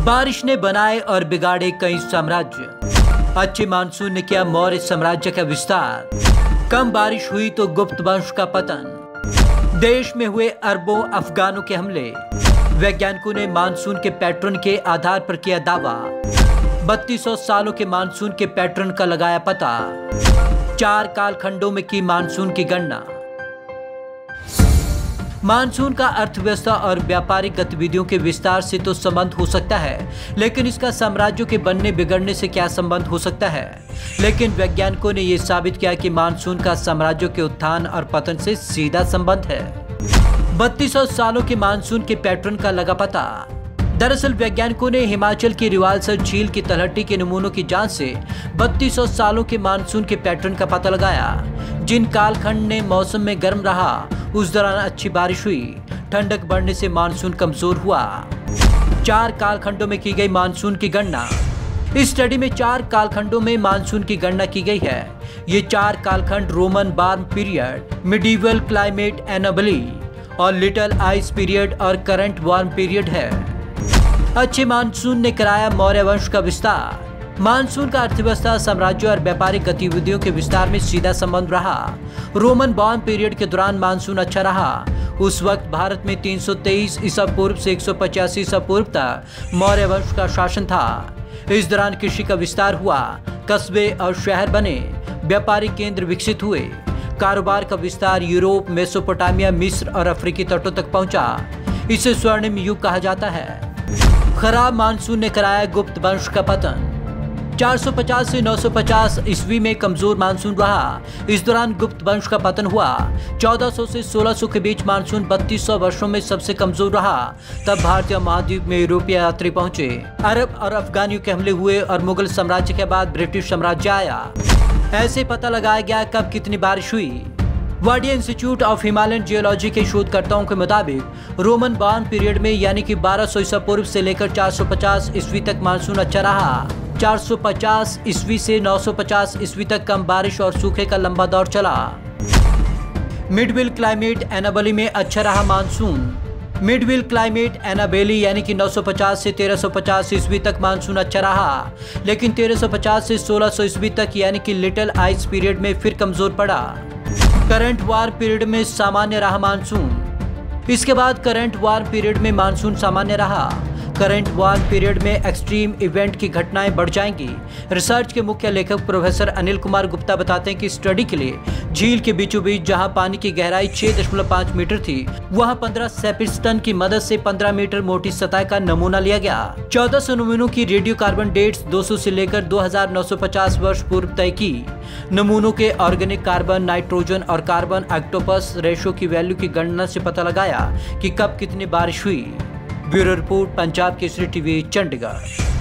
बारिश ने बनाए और बिगाड़े कई साम्राज्य। अच्छे मानसून ने किया मौर्य साम्राज्य का विस्तार। कम बारिश हुई तो गुप्त वंश का पतन। देश में हुए अरबों अफगानों के हमले। वैज्ञानिकों ने मानसून के पैटर्न के आधार पर किया दावा। 3200 सालों के मानसून के पैटर्न का लगाया पता। 4 कालखंडों में की मानसून की गणना। मानसून का अर्थव्यवस्था और व्यापारिक गतिविधियों के विस्तार से तो संबंध हो सकता है, लेकिन इसका साम्राज्यों के बनने बिगड़ने से क्या संबंध हो सकता है। लेकिन वैज्ञानिकों ने यह साबित किया कि मानसून का साम्राज्यों के उत्थान और पतन से सीधा संबंध है। 3200 सालों के मानसून के पैटर्न का लगा पता। दरअसल वैज्ञानिकों ने हिमाचल की रिवालसर झील की तलहटी के नमूनों की जांच से 3200 सालों के मानसून के पैटर्न का पता लगाया। जिन कालखंड ने मौसम में गर्म रहा, उस दौरान अच्छी बारिश हुई। ठंडक बढ़ने से मानसून कमजोर हुआ। 4 कालखंडों में की गई मानसून की गणना। इस स्टडी में 4 कालखंडों में मानसून की गणना की गई है। ये 4 कालखंड Roman warm period, medieval climate anomaly और लिटिल आइस पीरियड और करंट वार्म पीरियड है। अच्छे मानसून ने कराया मौर्य वंश का विस्तार। मानसून का अर्थव्यवस्था, साम्राज्यों और व्यापारिक गतिविधियों के विस्तार में सीधा संबंध रहा। रोमन वार्म पीरियड के दौरान मानसून अच्छा रहा। उस वक्त भारत में 323 ईसा पूर्व से 185 ईसा पूर्व तक मौर्य वंश का शासन था। इस दौरान कृषि का विस्तार हुआ। कस्बे और शहर बने। व्यापारिक केंद्र विकसित हुए। कारोबार का विस्तार यूरोप, मेसोपोटामिया, मिस्र और अफ्रीकी तटों तक पहुंचा। इसे स्वर्णिम युग कहा जाता है। खराब मानसून ने कराया गुप्त वंश का पतन। 450 से 950 ईस्वी में कमजोर मानसून रहा। इस दौरान गुप्त वंश का पतन हुआ। 1400 से 1600 के बीच मानसून 3200 वर्षों में सबसे कमजोर रहा। तब भारतीय महाद्वीप में यूरोपीय यात्री पहुंचे। अरब और अफगानियों के हमले हुए और मुगल साम्राज्य के बाद ब्रिटिश साम्राज्य आया। ऐसे पता लगाया गया कब कितनी बारिश हुई। Wadia institute of Himalayan geology के शोधकर्ताओं के मुताबिक रोमन वार्म पीरियड में यानी कि 1200 ईसा पूर्व से लेकर 450 ईस्वी तक मानसून अच्छा रहा। 450 ईस्वी से 950 ईस्वी तक कम बारिश और सूखे का लंबा दौर चला। मिडविल क्लाइमेट एनाबेली में अच्छा रहा मानसून। मिडविल क्लाइमेट एनाबेली यानी कि 950 से 1350 ईस्वी तक मानसून अच्छा रहा, लेकिन 1350 से 1600 ईस्वी तक यानी कि लिटिल आइस पीरियड में फिर कमजोर पड़ा। करंट वार्म पीरियड में सामान्य रहा मानसून। इसके बाद करंट वार्म पीरियड में मानसून सामान्य रहा। करंट वार्म पीरियड में एक्सट्रीम इवेंट की घटनाएं बढ़ जाएंगी। रिसर्च के मुख्य लेखक प्रोफेसर अनिल कुमार गुप्ता बताते हैं कि स्टडी के लिए झील के बीचों बीच जहां पानी की गहराई 6.5 मीटर थी, वहां 15 सेपिस्टन की मदद से 15 मीटर मोटी सतह का नमूना लिया गया। 1400 नमूनों की रेडियो कार्बन डेट्स 200 से लेकर 2950 वर्ष पूर्व तय की। नमूनों के ऑर्गेनिक कार्बन, नाइट्रोजन और कार्बन ऑक्टोपस रेशो की वैल्यू की गणना से पता लगाया कि कब कितनी बारिश हुई। Bureau report, Punjab Kesari TV, Chandigarh.